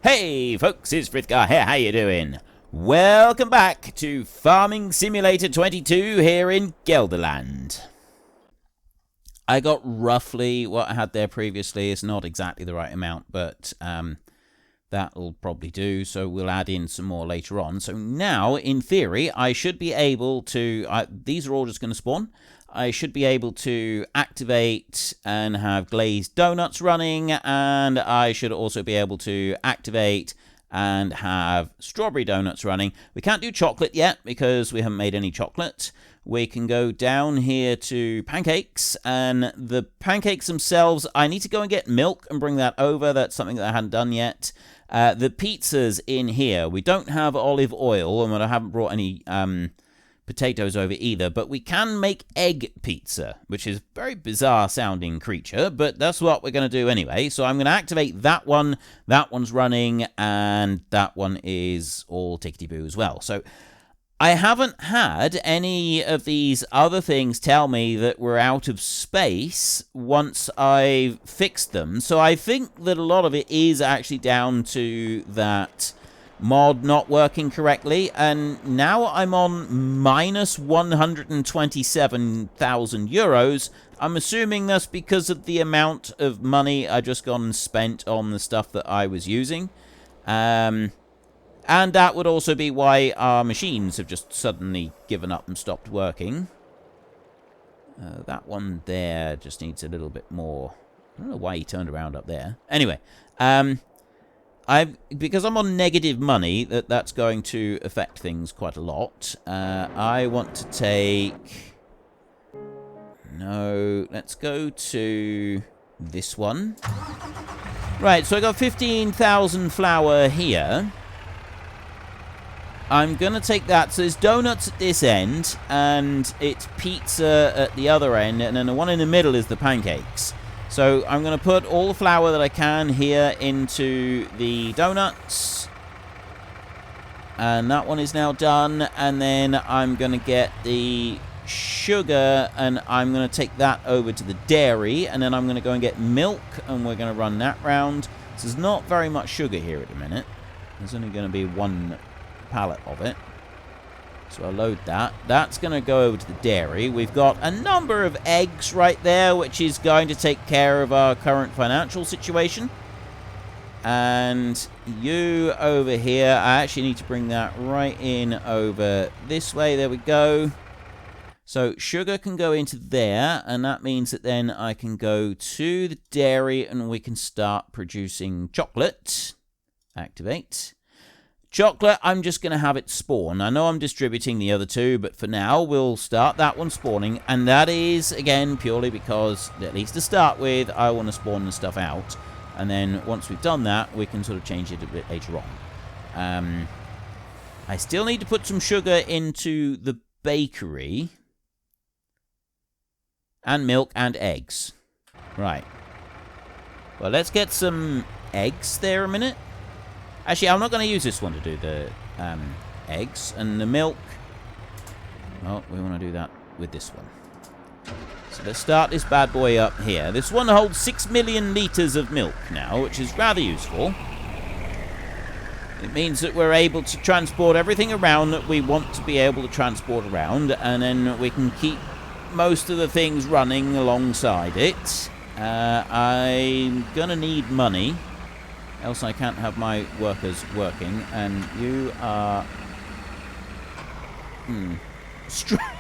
Hey folks, it's Frithgar here, how you doing? Welcome back to Farming Simulator 22 here in Gelderland. I got roughly what I had there previously. It's not exactly the right amount, but that'll probably do, so we'll add in some more later on. So now, in theory, I should be able to... these are all just going to spawn. I should be able to activate and have glazed donuts running, and I should also be able to activate and have strawberry donuts running. We can't do chocolate yet because we haven't made any chocolate. We can go down here to pancakes, and the pancakes themselves, I need to go and get milk and bring that over. That's something that I hadn't done yet. The pizzas in here, we don't have olive oil, and I haven't brought any potatoes over either, but we can make egg pizza, which is a very bizarre sounding creature, but that's what we're going to do anyway. So I'm going to activate that one. That one's running, and that one is all tickety-boo as well. So I haven't had any of these other things tell me that we're out of space once I've fixed them. So I think that a lot of it is actually down to that mod not working correctly, and now I'm on minus 127,000 euros. I'm assuming that's because of the amount of money I just gone and spent on the stuff that I was using. And that would also be why our machines have just suddenly given up and stopped working. That one there just needs a little bit more. I don't know why he turned around up there. Anyway, because I'm on negative money, that's going to affect things quite a lot. I want to take... No, let's go to this one. Right, so I got 15,000 flour here. I'm going to take that. So there's donuts at this end, and it's pizza at the other end, and then the one in the middle is the pancakes. So I'm going to put all the flour that I can here into the donuts. And that one is now done. And then I'm going to get the sugar, and I'm going to take that over to the dairy. And then I'm going to go and get milk, and we're going to run that round. So there's not very much sugar here at the minute. There's only going to be one pallet of it. So I'll load that. That's going to go over to the dairy. We've got a number of eggs right there, which is going to take care of our current financial situation. And you over here, I actually need to bring that right in over this way. There we go. So sugar can go into there, and that means that then I can go to the dairy and we can start producing chocolate. Activate. Chocolate, I'm just going to have it spawn. I know I'm distributing the other two, but for now, we'll start that one spawning. And that is, again, purely because, at least to start with, I want to spawn the stuff out. And then once we've done that, we can sort of change it a bit later on. I still need to put some sugar into the bakery. And milk and eggs. Right. Well, let's get some eggs there a minute. Actually, I'm not going to use this one to do the eggs. And the milk... Well, we want to do that with this one. So let's start this bad boy up here. This one holds 6 million litres of milk now, which is rather useful. It means that we're able to transport everything around that we want to be able to transport around. And then we can keep most of the things running alongside it. I'm going to need money. Else I can't have my workers working, and you are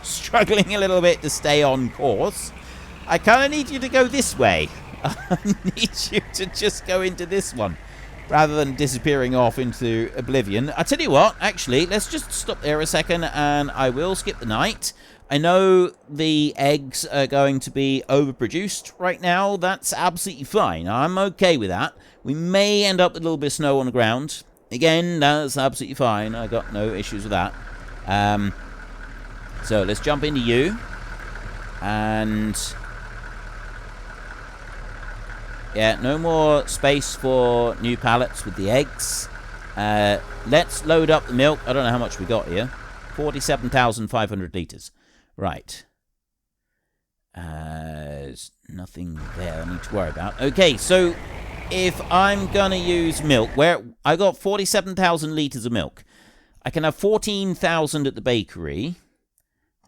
struggling a little bit to stay on course. I kind of need you to go this way. I need you to just go into this one, rather than disappearing off into oblivion. I tell you what, actually, let's just stop there a second, and I will skip the night. I know the eggs are going to be overproduced right now. That's absolutely fine. I'm okay with that. We may end up with a little bit of snow on the ground. Again, that's absolutely fine. I got no issues with that. So let's jump into you. And yeah, no more space for new pallets with the eggs. Let's load up the milk. I don't know how much we got here. 47,500 litres. Right. There's nothing there I need to worry about. Okay, so if I'm going to use milk, where I got 47,000 litres of milk, I can have 14,000 at the bakery,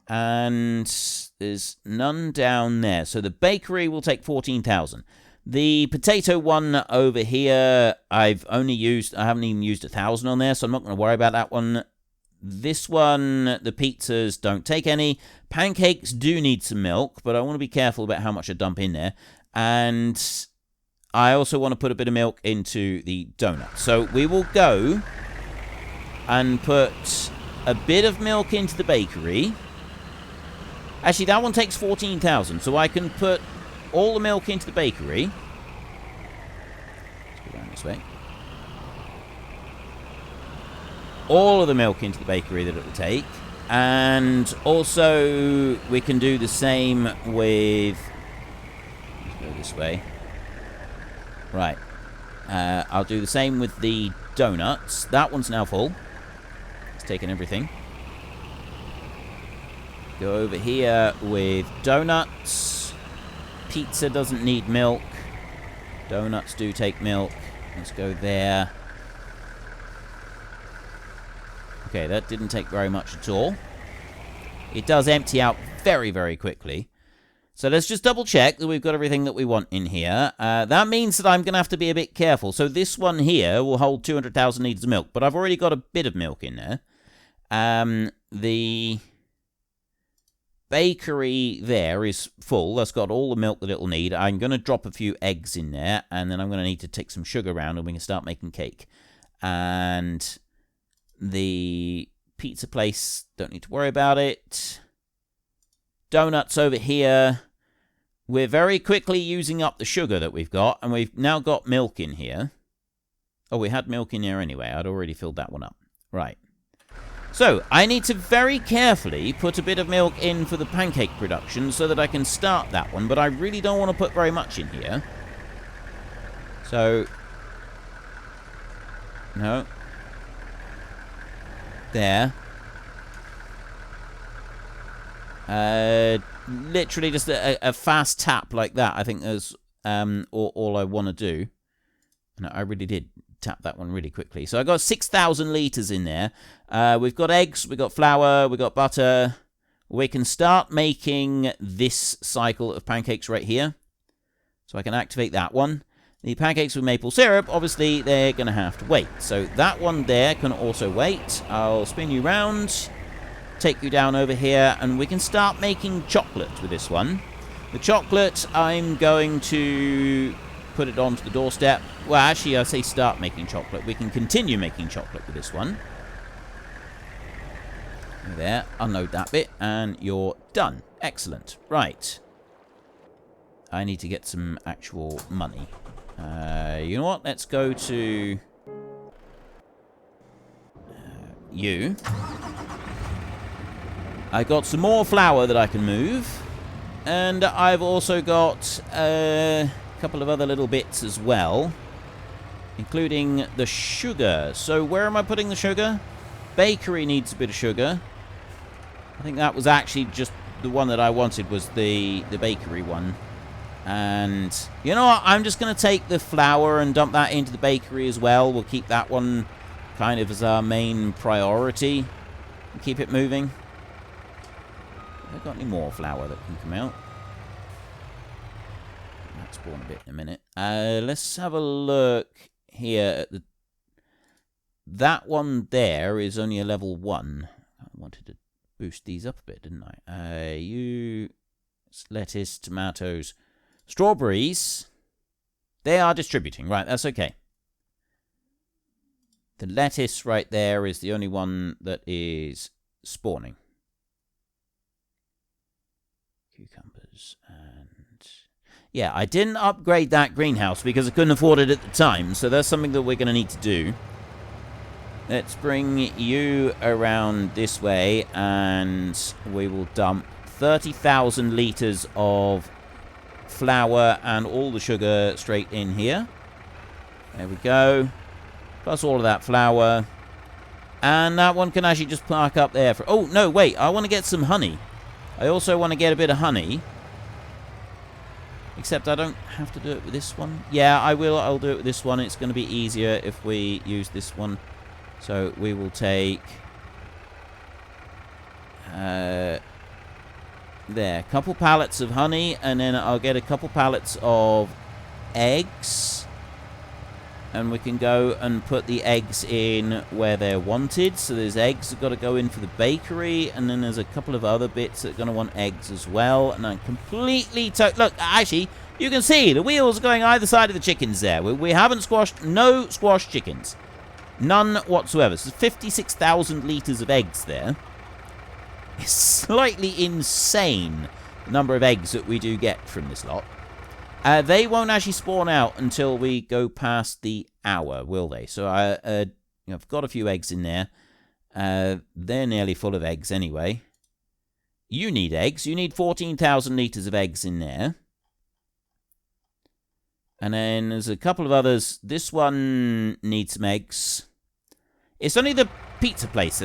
and there's none down there. So the bakery will take 14,000. The potato one over here, I haven't even used 1,000 on there, so I'm not going to worry about that one. This one, the pizzas don't take any. Pancakes do need some milk, but I want to be careful about how much I dump in there. And I also want to put a bit of milk into the donut. So we will go and put a bit of milk into the bakery. Actually, that one takes 14,000, so I can put all the milk into the bakery. Let's go down this way. All of the milk into the bakery that it will take. And also, we can do the same with... Let's go this way. Right. I'll do the same with the donuts. That one's now full. It's taken everything. Go over here with donuts. Pizza doesn't need milk. Donuts do take milk. Let's go there. Okay, that didn't take very much at all. It does empty out very, very quickly. So let's just double check that we've got everything that we want in here. That means that I'm going to have to be a bit careful. So this one here will hold 200,000 litres of milk, but I've already got a bit of milk in there. The bakery there is full. That's got all the milk that it'll need. I'm going to drop a few eggs in there, and then I'm going to need to take some sugar around, and we can start making cake. And the pizza place, don't need to worry about it. Donuts over here. We're very quickly using up the sugar that we've got, and we've now got milk in here. Oh, we had milk in here anyway. I'd already filled that one up. Right. So, I need to very carefully put a bit of milk in for the pancake production so that I can start that one, but I really don't want to put very much in here. So, no. There. Literally just a fast tap like that, I think is all I want to do. And I really did tap that one really quickly. So I got 6,000 litres in there. We've got eggs, we've got flour, we've got butter. We can start making this cycle of pancakes right here. So I can activate that one. The pancakes with maple syrup, obviously, they're going to have to wait. So that one there can also wait. I'll spin you round, take you down over here, and we can start making chocolate with this one. The chocolate, I'm going to put it onto the doorstep. Well, actually, I say start making chocolate. We can continue making chocolate with this one. There, unload that bit, and you're done. Excellent. Right. I need to get some actual money. You know what? Let's go to you. I got some more flour that I can move, and I've also got a couple of other little bits as well, including the sugar. So where am I putting the sugar? Bakery needs a bit of sugar. I think that was actually just the one that I wanted, was the bakery one. And you know what? I'm just going to take the flour and dump that into the bakery as well. We'll keep that one kind of as our main priority. Keep it moving. Have I got any more flour that can come out? Might spawn a bit in a minute. Let's have a look here at the... That one there is only a level 1. I wanted to boost these up a bit, didn't I? Lettuce, tomatoes... Strawberries, they are distributing. Right, that's okay. The lettuce right there is the only one that is spawning. Cucumbers and... Yeah, I didn't upgrade that greenhouse because I couldn't afford it at the time, so that's something that we're going to need to do. Let's bring you around this way, and we will dump 30,000 litres of flour and all the sugar straight in here. There we go. Plus all of that flour. And that one can actually just park up there for... Oh, no, wait. I want to get some honey. I also want to get a bit of honey. Except I don't have to do it with this one. Yeah, I will. I'll do it with this one. It's going to be easier if we use this one. So we will take... there. Couple pallets of honey. And then I'll get a couple pallets of eggs. And we can go and put the eggs in where they're wanted. So there's eggs that got to go in for the bakery. And then there's a couple of other bits that are going to want eggs as well. And I'm completely... Look, actually, you can see the wheels are going either side of the chickens there. We haven't squashed... No squashed chickens. None whatsoever. So 56,000 litres of eggs there. It's slightly insane the number of eggs that we do get from this lot. They won't actually spawn out until we go past the hour, will they? So I've got a few eggs in there. They're nearly full of eggs anyway. You need eggs. You need 14,000 litres of eggs in there. And then there's a couple of others. This one needs some eggs. It's only the pizza place,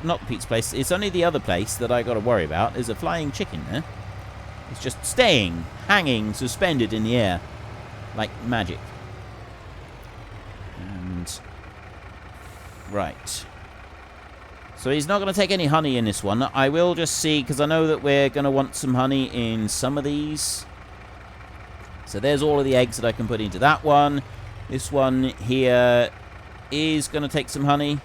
not the pizza place. It's only the other place that I got to worry about. There's a flying chicken there. It's just staying, hanging, suspended in the air. Like magic. And... right. So he's not going to take any honey in this one. I will just see, because I know that we're going to want some honey in some of these. So there's all of the eggs that I can put into that one. This one here is going to take some honey.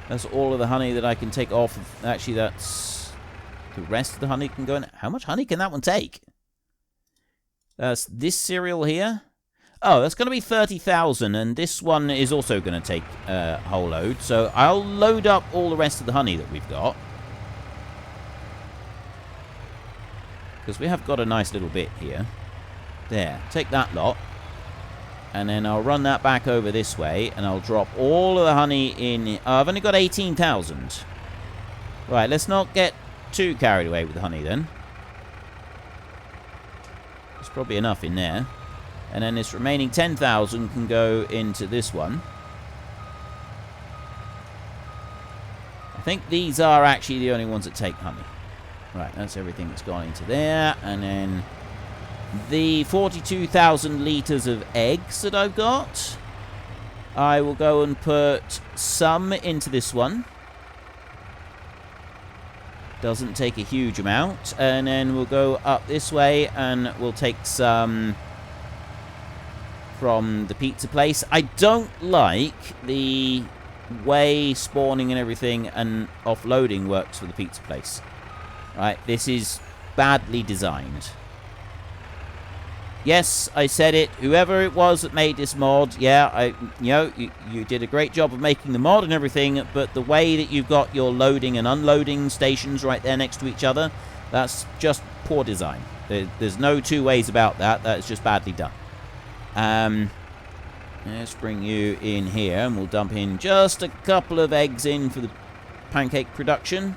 That's all of the honey that I can take off. Actually, that's... the rest of the honey can go in. How much honey can that one take? That's this cereal here. Oh, that's going to be 30,000. And this one is also going to take a whole load. So I'll load up all the rest of the honey that we've got. Because we have got a nice little bit here. There. Take that lot. And then I'll run that back over this way. And I'll drop all of the honey in. I've only got 18,000. Right, let's not get too carried away with the honey then. There's probably enough in there. And then this remaining 10,000 can go into this one. I think these are actually the only ones that take honey. Right, that's everything that's gone into there. And then the 42,000 litres of eggs that I've got, I will go and put some into this one. Doesn't take a huge amount. And then we'll go up this way and we'll take some from the pizza place. I don't like the way spawning and everything and offloading works for the pizza place. Right, this is badly designed. Yes, I said it. Whoever it was that made this mod, yeah, you did a great job of making the mod and everything, but the way that you've got your loading and unloading stations right there next to each other, that's just poor design. There's no two ways about that. That's just badly done. Let's bring you in here, and we'll dump in just a couple of eggs in for the pancake production.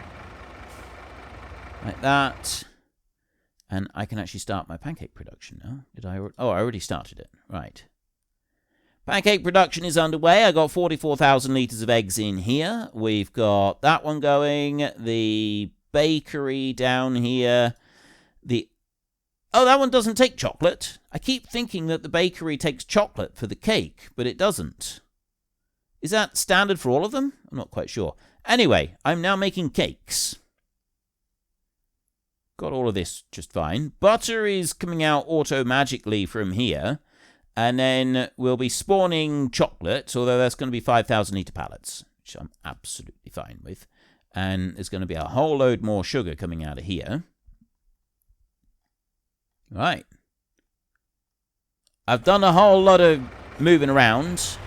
Like that. And I can actually start my pancake production now. Did I? Oh, I already started it. Right. Pancake production is underway. I got 44,000 litres of eggs in here. We've got that one going. The bakery down here. Oh, that one doesn't take chocolate. I keep thinking that the bakery takes chocolate for the cake, but it doesn't. Is that standard for all of them? I'm not quite sure. Anyway, I'm now making cakes. Got all of this just fine. Butter is coming out auto-magically from here. And then we'll be spawning chocolate, although that's going to be 5,000 litre pallets, which I'm absolutely fine with. And there's going to be a whole load more sugar coming out of here. Right. I've done a whole lot of moving around.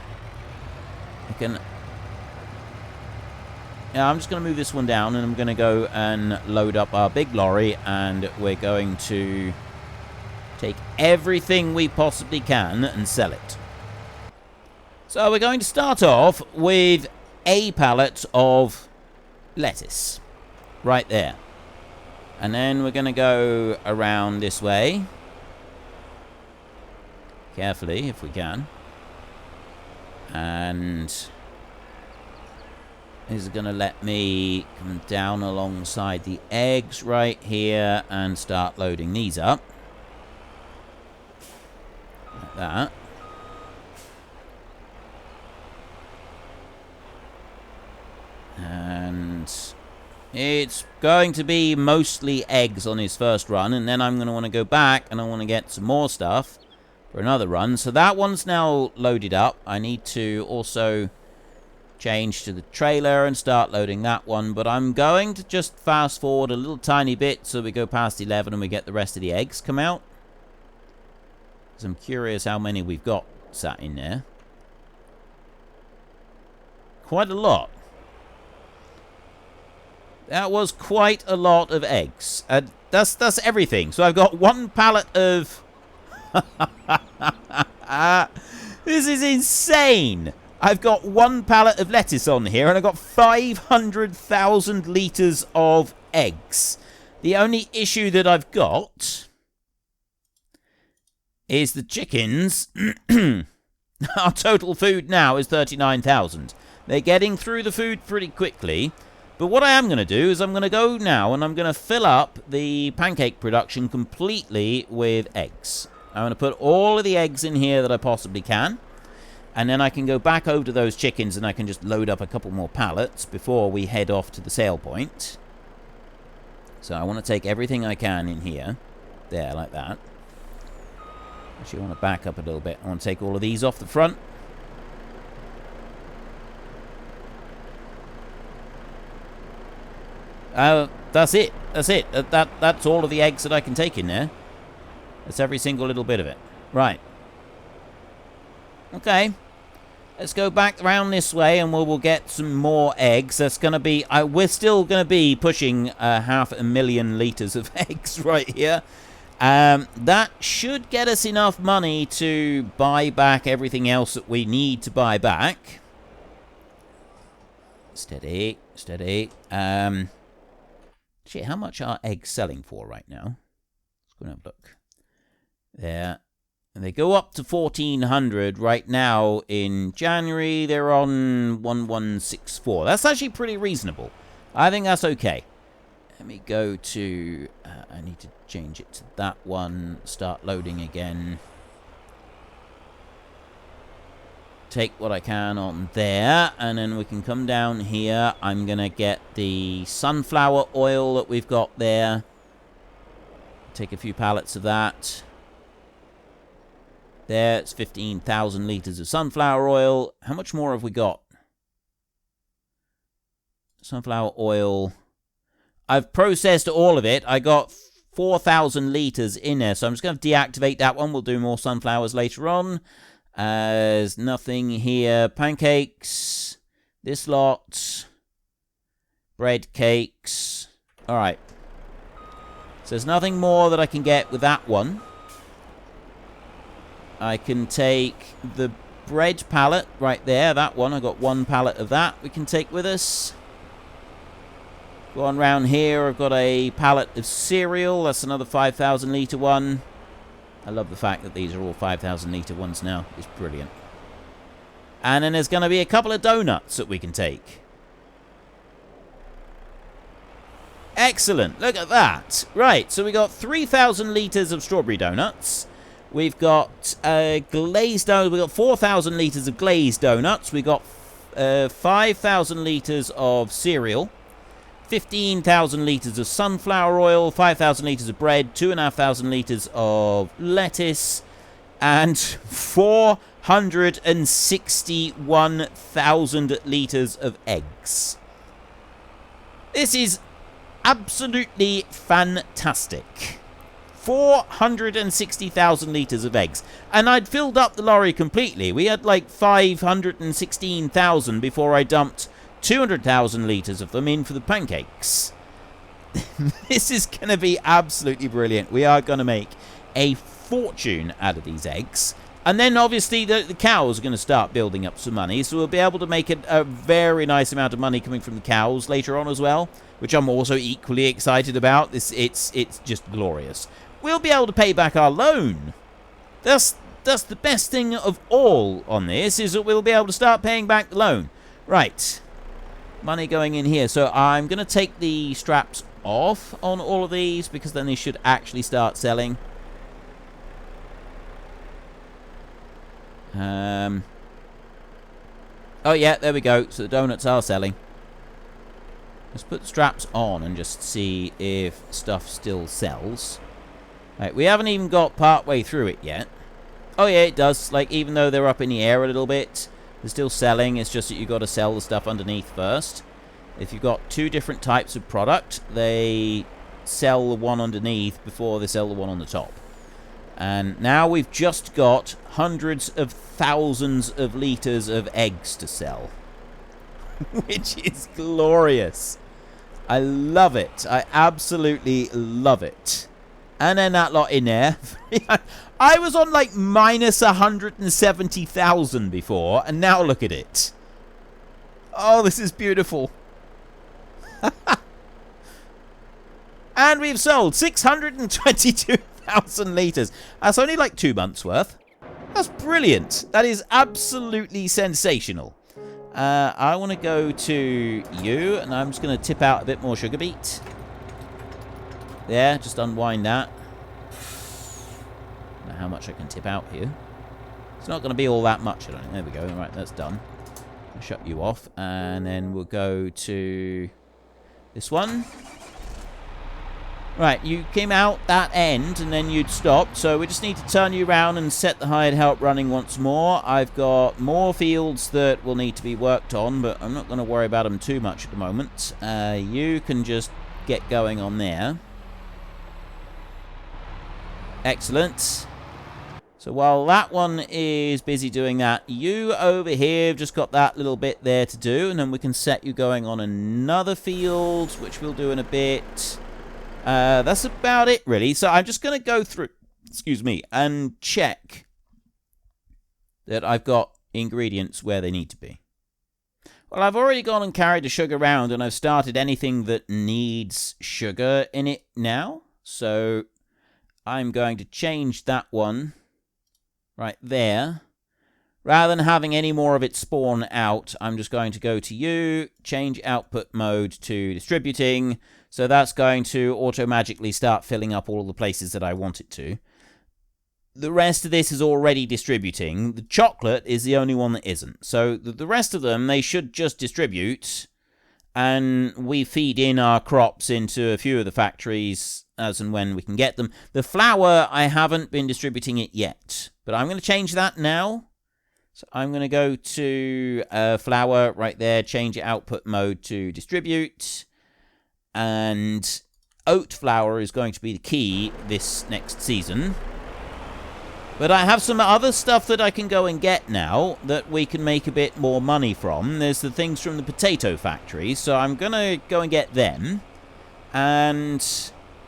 I'm just going to move this one down, and I'm going to go and load up our big lorry, and we're going to take everything we possibly can and sell it. So we're going to start off with a pallet of lettuce. Right there. And then we're going to go around this way. Carefully, if we can. And this is going to let me come down alongside the eggs right here and start loading these up. Like that. And it's going to be mostly eggs on his first run, and then I'm going to want to go back and I want to get some more stuff for another run. So that one's now loaded up. I need to also change to the trailer and start loading that one, but I'm going to just fast forward a little tiny bit so we go past 11 and we get the rest of the eggs come out, because I'm curious how many we've got sat in there. Quite a lot. That was quite a lot of eggs. That's everything. So I've got one pallet of... This is insane. I've got one pallet of lettuce on here, and I've got 500,000 litres of eggs. The only issue that I've got is the chickens. Our total food now is 39,000. They're getting through the food pretty quickly. But what I am going to do is I'm going to go now and I'm going to fill up the pancake production completely with eggs. I'm going to put all of the eggs in here that I possibly can. And then I can go back over to those chickens and I can just load up a couple more pallets before we head off to the sale point. So I want to take everything I can in here. There, like that. Actually, I want to back up a little bit. I want to take all of these off the front. That's it. That's it. That's all of the eggs that I can take in there. That's every single little bit of it. Right. Okay. Let's go back around this way and we'll get some more eggs. That's going to be... we're still going to be pushing 500,000 litres of eggs right here. That should get us enough money to buy back everything else that we need to buy back. Steady. Steady. Shit, how much are eggs selling for right now? Let's go and have a look. There. And they go up to 1,400 right now. In January, they're on 1,164. That's actually pretty reasonable. I think that's okay. Let me go to... I need to change it to that one. Start loading again. Take what I can on there, and then we can come down here. I'm going to get the sunflower oil that we've got there. Take a few pallets of that. There, it's 15,000 litres of sunflower oil. How much more have we got? Sunflower oil. I've processed all of it. I got 4,000 litres in there, so I'm just going to deactivate that one. We'll do more sunflowers later on. There's nothing here. Pancakes. This lot. Bread cakes. Alright. So there's nothing more that I can get with that one. I can take the bread pallet right there. That one. I got one pallet of that we can take with us. Go on round here. I've got a pallet of cereal. That's another 5,000 litre one. I love the fact that these are all 5,000 litre ones now. It's brilliant. And then there's going to be a couple of donuts that we can take. Excellent. Look at that. Right, so we got 3,000 litres of strawberry donuts. We've got glazed donuts. We've got 4,000 litres of glazed donuts. We've got 5,000 litres of cereal. 15,000 litres of sunflower oil, 5,000 litres of bread, 2,500 litres of lettuce, and 461,000 litres of eggs. This is absolutely fantastic. 460,000 litres of eggs. And I'd filled up the lorry completely. We had like 516,000 before I dumped 200,000 litres of them in for the pancakes. This is going to be absolutely brilliant. We are going to make a fortune out of these eggs. And then obviously the cows are going to start building up some money. So we'll be able to make a very nice amount of money coming from the cows later on as well, which I'm also equally excited about. It's just glorious. We'll be able to pay back our loan. That's the best thing of all on this, is that we'll be able to start paying back the loan. Right. Money going in here. So I'm going to take the straps off on all of these, because then they should actually start selling. Oh, yeah, there we go. So the donuts are selling. Let's put the straps on and just see if stuff still sells. Right, we haven't even got part way through it yet. Oh, yeah, it does. Like, even though they're up in the air a little bit, they're still selling. It's just that you've got to sell the stuff underneath first. If you've got two different types of product, they sell the one underneath before they sell the one on the top. And now we've just got hundreds of thousands of litres of eggs to sell. Which is glorious. I love it. I absolutely love it. And then that lot in there. I was on like minus 170,000 before, and now look at it. Oh, this is beautiful. And we've sold 622,000 litres. That's only like 2 months worth. That's brilliant. That is absolutely sensational. I want to go to you, and I'm just going to tip out a bit more sugar beet. There, just unwind that. I don't know how much I can tip out here. It's not going to be all that much, I don't think. There we go. All right, that's done. I'll shut you off, and then we'll go to this one. Right, you came out that end, and then you'd stopped, so we just need to turn you around and set the hired help running once more. I've got more fields that will need to be worked on, but I'm not going to worry about them too much at the moment. You can just get going on there. Excellent. So while that one is busy doing that, you over here have just got that little bit there to do, and then we can set you going on another field, which we'll do in a bit. That's about it, really. So I'm just going to go through, excuse me, and check that I've got ingredients where they need to be. Well, I've already gone and carried the sugar around, and I've started anything that needs sugar in it now. So I'm going to change that one right there. Rather than having any more of it spawn out, I'm just going to go to you, change output mode to distributing. So that's going to auto-magically start filling up all of the places that I want it to. The rest of this is already distributing. The chocolate is the only one that isn't. So the rest of them, they should just distribute. And we feed in our crops into a few of the factories as and when we can get them. The flour, I haven't been distributing it yet. But I'm going to change that now. So I'm going to go to flour right there, change output mode to distribute. And oat flour is going to be the key this next season. But I have some other stuff that I can go and get now that we can make a bit more money from. There's the things from the potato factory, so I'm going to go and get them. And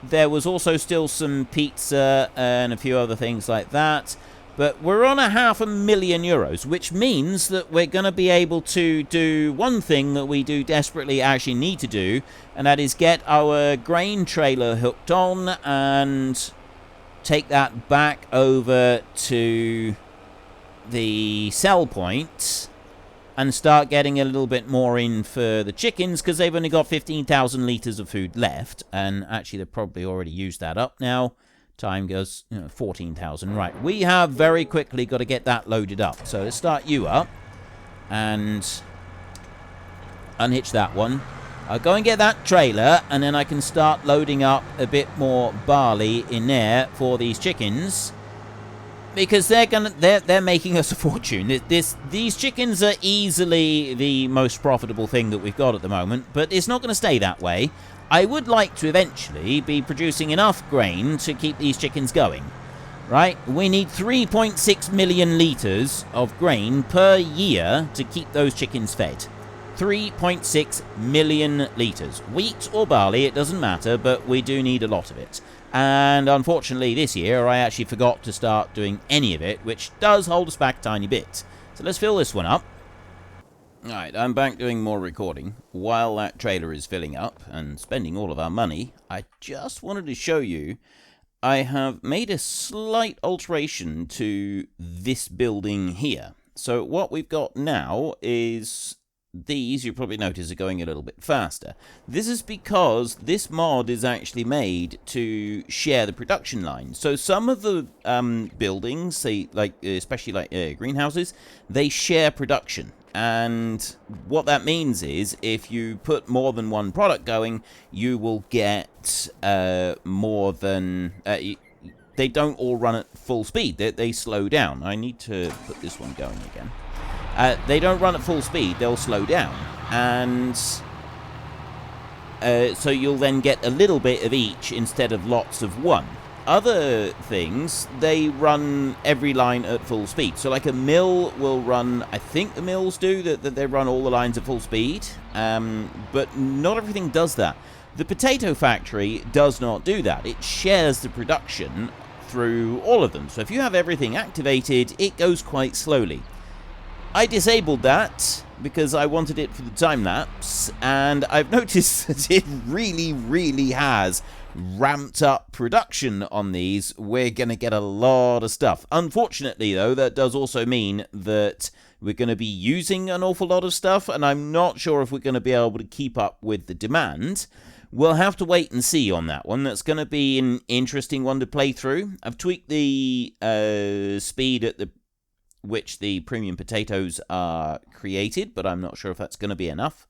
there was also still some pizza and a few other things like that. But we're on €500,000, which means that we're going to be able to do one thing that we do desperately actually need to do, and that is get our grain trailer hooked on and take that back over to the sell point and start getting a little bit more in for the chickens, because they've only got 15,000 litres of food left, and actually they've probably already used that up now. Time goes, 14,000. Right, we have very quickly got to get that loaded up. So let's start you up and unhitch that one. I'll go and get that trailer, and then I can start loading up a bit more barley in there for these chickens, because they're making us a fortune. These chickens are easily the most profitable thing that we've got at the moment, but it's not going to stay that way. I would like to eventually be producing enough grain to keep these chickens going, right? We need 3.6 million litres of grain per year to keep those chickens fed. 3.6 million litres. Wheat or barley, it doesn't matter, but we do need a lot of it. And unfortunately this year I actually forgot to start doing any of it, which does hold us back a tiny bit. So let's fill this one up. Alright, I'm back doing more recording. While that trailer is filling up and spending all of our money, I just wanted to show you I have made a slight alteration to this building here. So what we've got now is these, you probably notice, are going a little bit faster. This is because this mod is actually made to share the production line. So some of the buildings, say, especially like greenhouses, they share production. And what that means is, if you put more than one product going, you will get more than... they don't all run at full speed. They slow down. I need to put this one going again. They don't run at full speed. They'll slow down. And so you'll then get a little bit of each instead of lots of one. Other things, they run every line at full speed. So like a mill will run, I think the mills do, that they run all the lines at full speed. But not everything does that. The potato factory does not do that. It shares the production through all of them. So if you have everything activated, it goes quite slowly. I disabled that because I wanted it for the time lapse, and I've noticed that it really, really has ramped up production on these. We're going to get a lot of stuff. Unfortunately, though, that does also mean that we're going to be using an awful lot of stuff, and I'm not sure if we're going to be able to keep up with the demand. We'll have to wait and see on that one. That's going to be an interesting one to play through. I've tweaked the speed at which the premium potatoes are created, but I'm not sure if that's going to be enough.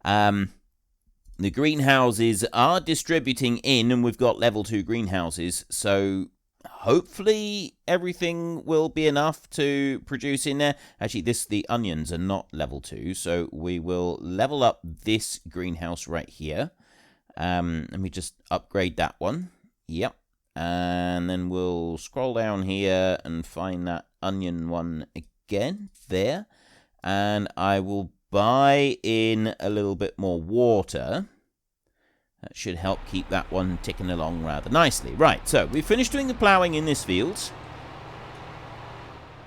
The greenhouses are distributing in, and we've got level 2 greenhouses, so hopefully everything will be enough to produce in there. Actually, the onions are not level 2, so we will level up this greenhouse right here. Let me just upgrade that one. Yep. And then we'll scroll down here and find that onion one again. There. And I will buy in a little bit more water. That should help keep that one ticking along rather nicely. Right, so we've finished doing the ploughing in this field.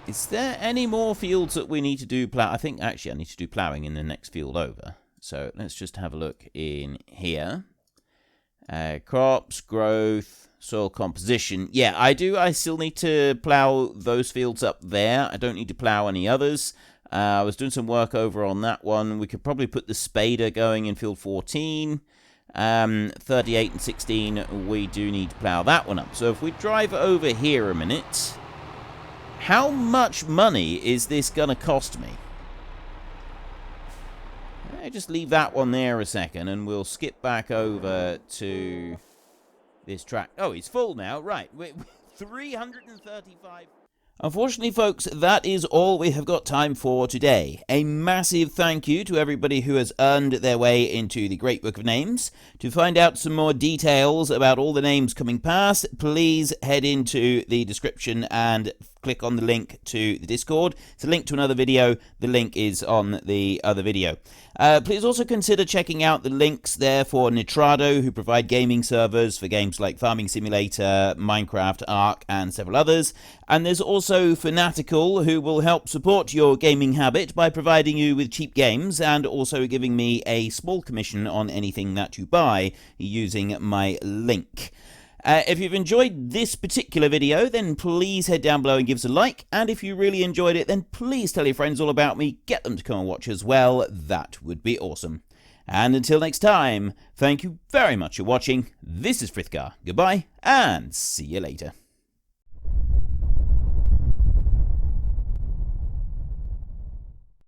Is there any more fields that we need to do plough? I think actually I need to do ploughing in the next field over. So let's just have a look in here. Crops, growth, soil composition. Yeah, I do. I still need to plough those fields up there. I don't need to plough any others. I was doing some work over on that one. We could probably put the spader going in field 14. 38 and 16, we do need to plough that one up. So if we drive over here a minute, how much money is this going to cost me? Just leave that one there a second, and we'll skip back over to this track. Oh, it's full now. Right. 335. Unfortunately, folks, that is all we have got time for today. A massive thank you to everybody who has earned their way into the Great Book of Names. To find out some more details about all the names coming past, please head into the description and click on the link to the Discord. It's a link to another video. The link is on the other video. Please also consider checking out the links there for Nitrado, who provide gaming servers for games like Farming Simulator, Minecraft, Ark, and several others. And there's also Fanatical, who will help support your gaming habit by providing you with cheap games and also giving me a small commission on anything that you buy using my link. If you've enjoyed this particular video, then please head down below and give us a like. And if you really enjoyed it, then please tell your friends all about me. Get them to come and watch as well. That would be awesome. And until next time, thank you very much for watching. This is Frithgar. Goodbye, and see you later.